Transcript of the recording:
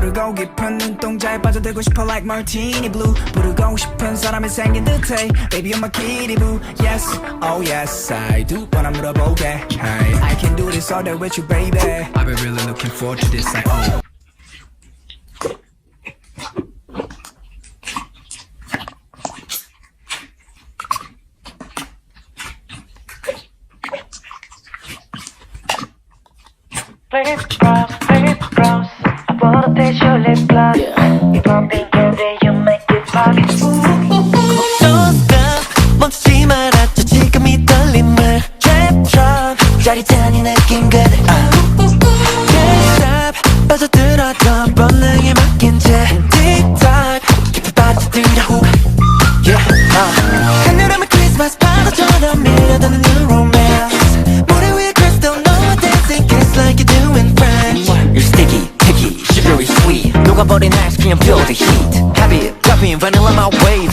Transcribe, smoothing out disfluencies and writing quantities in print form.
부르고 깊은 눈동자에 빠져들고 싶어 like martini blue 부르고 싶은 사람이 생긴 듯해 Baby you're my kitty boo Yes, oh yes I do wanna 물어보게 hey, I can do this all day with you baby I've been really looking forward to this like oh Flip cross, I wanna taste your lip gloss. If I'm being guilty, you make it pop. Don't stop, 멈추지 말아, 저 지금 이 떨림을. Trap drop, 짜릿한 이 느낌 good. Can't stop, 빠져들어져 본능에 맡긴 채. Tick tock, 깊이 빠져들어 훅. Yeah, 하늘하면 크리스마스 파도처럼 밀려드는 new romance. 모래 위에 crystal, no dancing kiss like you're doing French. You're sticky, picky, sugary sweet. 녹아버린 ice cream, feel the heat. Have it, dropping vanilla my way.